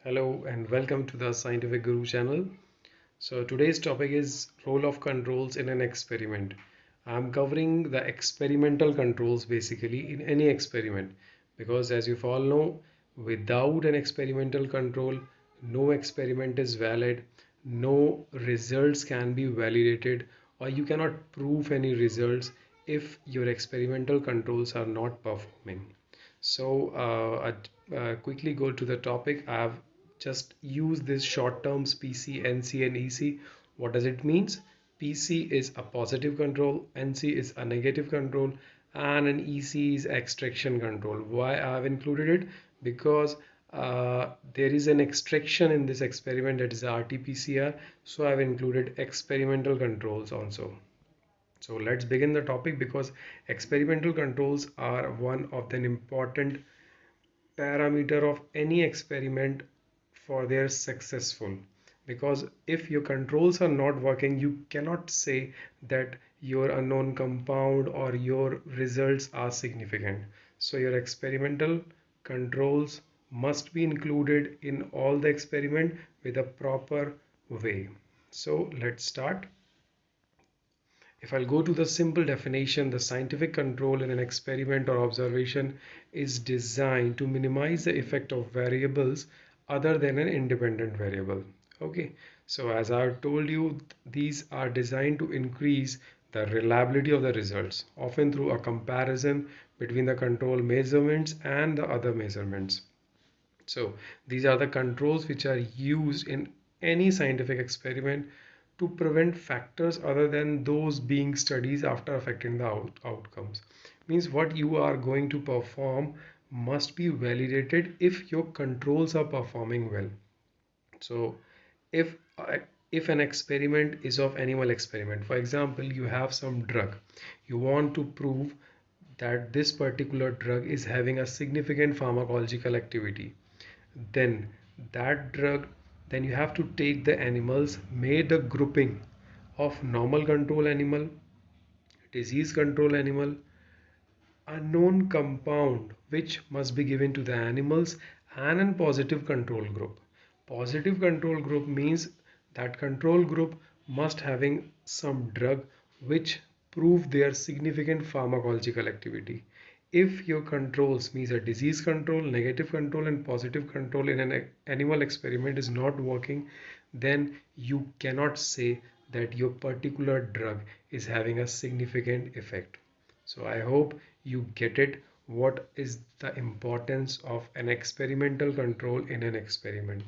Hello and welcome to the Scientific Guru channel. So today's topic is role of controls in an experiment. I'm covering the experimental controls basically in any experiment because as you all know, without an experimental control, no experiment is valid, no results can be validated, or you cannot prove any results if your experimental controls are not performing. So I quickly go to the topic. I have just used this short terms PC, NC and EC. What does it means? PC is a positive control, NC is a negative control, and an EC is extraction control. Why I have included it? Because there is an extraction in this experiment, that is RT-PCR. So I've included experimental controls also. So let's begin the topic because experimental controls are one of the important parameter of any experiment for their successful, because if your controls are not working, you cannot say that your unknown compound or your results are significant. So your experimental controls must be included in all the experiment with a proper way. So let's start. If I'll go to the simple definition, the scientific control in an experiment or observation is designed to minimize the effect of variables other than an independent variable. Okay, so as I've told you, these are designed to increase the reliability of the results, often through a comparison between the control measurements and the other measurements. So these are the controls which are used in any scientific experiment to prevent factors other than those being studies after affecting the outcomes. Means what you are going to perform must be validated if your controls are performing well. So if if an experiment is of animal experiment, for example, you have some drug, you want to prove that this particular drug is having a significant pharmacological activity, then that drug, then you have to take the animals, made a grouping of normal control animal, disease control animal, a known compound which must be given to the animals, and a positive control group. Positive control group means that control group must having some drug which prove their significant pharmacological activity. If your controls means a disease control, negative control and positive control in an animal experiment is not working, then you cannot say that your particular drug is having a significant effect. So I hope you get it. What is the importance of an experimental control in an experiment?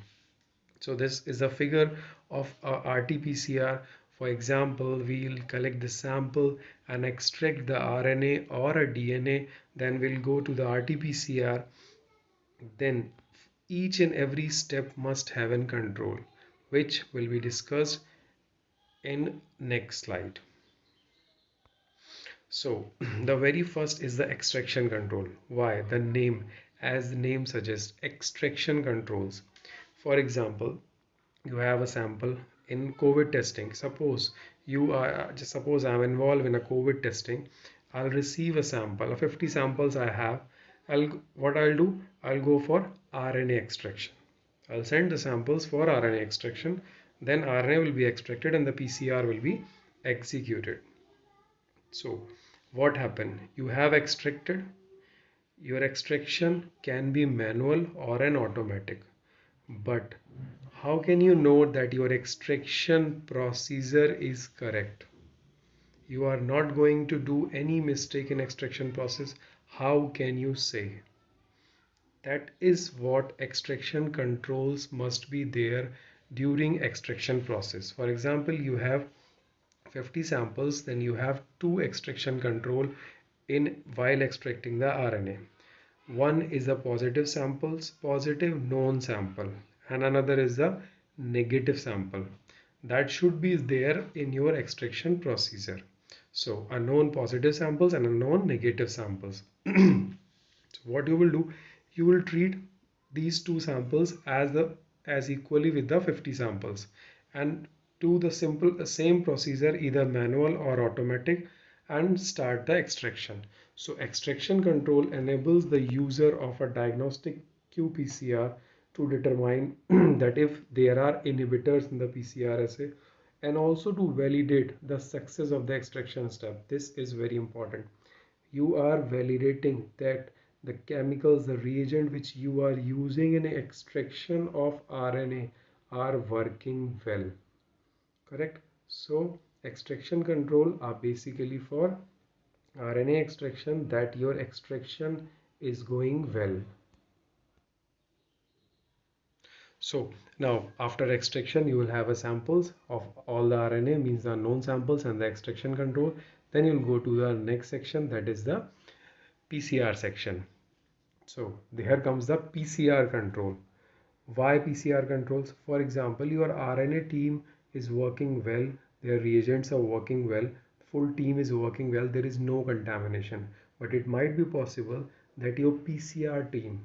So this is a figure of a RT-PCR. For example, we'll collect the sample and extract the RNA or a DNA. Then we'll go to the RT-PCR. Then each and every step must have a control, which will be discussed in next slide. So the very first is the extraction control. Why? The name, as the name suggests, extraction controls. For example, you have a sample in COVID testing. Suppose you are, just suppose I'm involved in a COVID testing. I'll receive a sample of 50 samples I have. What I'll do, I'll go for RNA extraction. I'll send the samples for RNA extraction. Then RNA will be extracted and the PCR will be executed. So what happened? You have extracted. Your extraction can be manual or an automatic. But how can you know that your extraction procedure is correct? You are not going to do any mistake in extraction process. How can you say? That is what extraction controls must be there during extraction process. For example, you have 50 samples, then you have two extraction control in while extracting the RNA. One is the positive samples, positive known sample, and another is the negative sample. That should be there in your extraction procedure. So a known positive samples and a known negative samples. So what you will do, you will treat these two samples as equally with the 50 samples and do the same procedure, either manual or automatic, and start the extraction. So extraction control enables the user of a diagnostic qPCR to determine that if there are inhibitors in the PCR assay, and also to validate the success of the extraction step. This is very important. You are validating that the chemicals, the reagent which you are using in extraction of RNA are working well. Correct? So extraction control are basically for RNA extraction, that your extraction is going well. So now after extraction you will have a samples of all the RNA, means the known samples, and the extraction control. Then you'll go to the next section, that is the PCR section. So here comes the PCR control. Why PCR controls? For example, your RNA team is working well, their reagents are working well, full team is working well, there is no contamination. But it might be possible that your PCR team,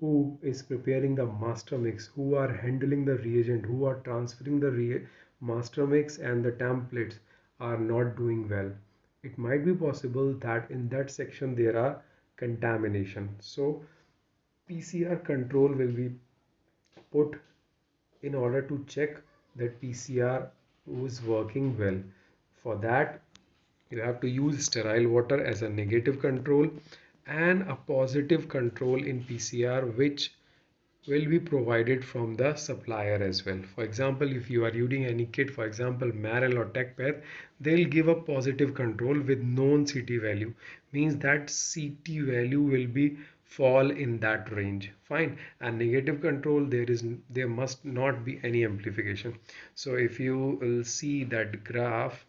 who is preparing the master mix, who are handling the reagent, who are transferring the master mix and the templates, are not doing well. It might be possible that in that section there are contamination. So PCR control will be put in order to check that PCR is working well. For that, you have to use sterile water as a negative control and a positive control in PCR, which will be provided from the supplier as well. For example, if you are using any kit, for example Marel or TechPath, they'll give a positive control with known CT value, means that CT value will be fall in that range. Fine. And negative control, there must not be any amplification. So if you will see that graph,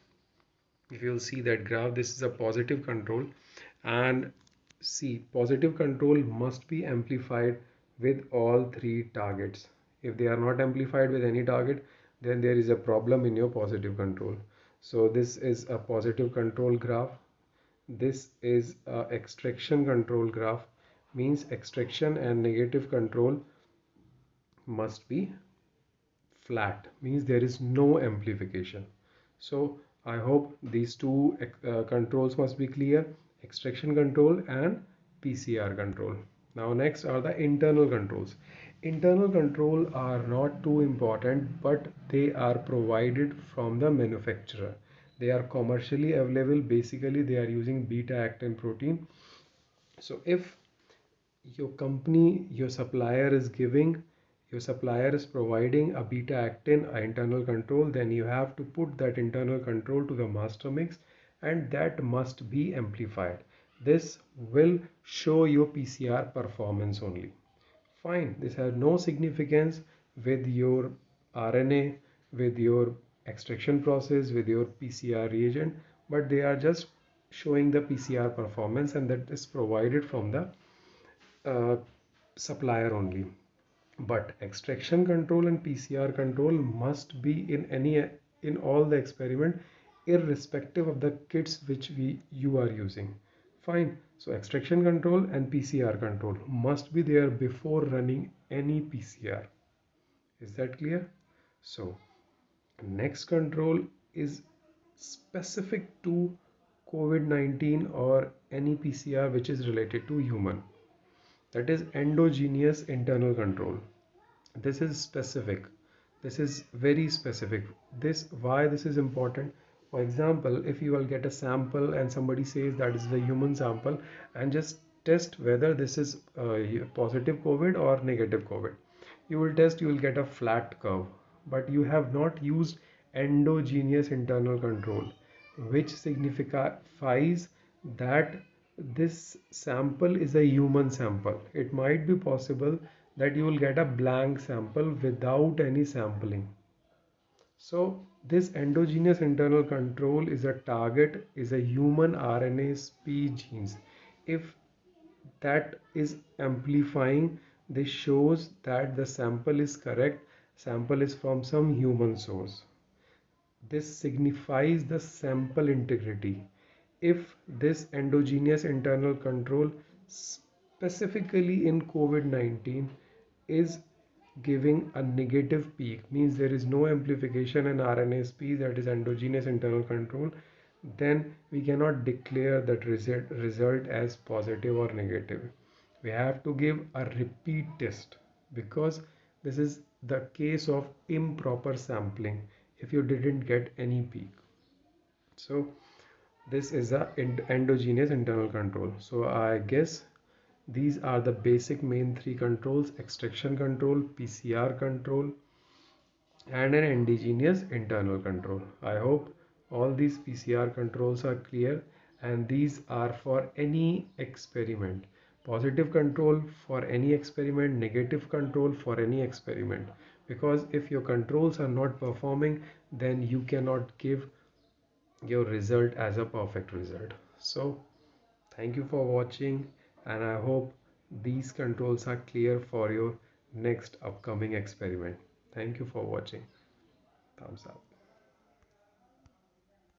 this is a positive control, and see, positive control must be amplified with all three targets. If they are not amplified with any target, then there is a problem in your positive control. So this is a positive control graph. This is a extraction control graph, means extraction and negative control must be flat, means there is no amplification. So I hope these two controls must be clear: extraction control and PCR control. Now next are the internal controls. Internal control are not too important, but they are provided from the manufacturer. They are commercially available. Basically they are using beta actin protein. So if your company, your supplier is providing a beta actin internal control, then you have to put that internal control to the master mix, and that must be amplified. This will show your PCR performance only. Fine, this has no significance with your RNA, with your extraction process, with your PCR reagent, but they are just showing the PCR performance, and that is provided from the uh, supplier only. But extraction control and PCR control must be in all the experiment, irrespective of the kits which you are using. Fine. So extraction control and PCR control must be there before running any PCR. Is that clear? So next control is specific to COVID-19 or any PCR which is related to human. That is endogenous internal control. This is specific. This is very specific. Why this is important? For example, if you will get a sample and somebody says that is the human sample, and just test whether this is positive COVID or negative COVID. You will test, you will get a flat curve, but you have not used endogenous internal control, which signifies that this sample is a human sample. It might be possible that you will get a blank sample without any sampling. So this endogenous internal control is a target, is a human RNA spee genes. If that is amplifying, this shows that the sample is correct, sample is from some human source. This signifies the sample integrity. If this endogenous internal control, specifically in COVID-19, is giving a negative peak, means there is no amplification in RNA-seq, that is endogenous internal control, then we cannot declare that result as positive or negative. We have to give a repeat test, because This is the case of improper sampling if you didn't get any peak. So this is a endogenous internal control. So I guess these are the basic main three controls: extraction control, PCR control, and an endogenous internal control. I hope all these PCR controls are clear, and these are for any experiment. Positive control for any experiment, negative control for any experiment. Because if your controls are not performing, then you cannot give your result as a perfect result. So thank you for watching, and I hope these controls are clear for your next upcoming experiment. Thank you for watching. Thumbs up.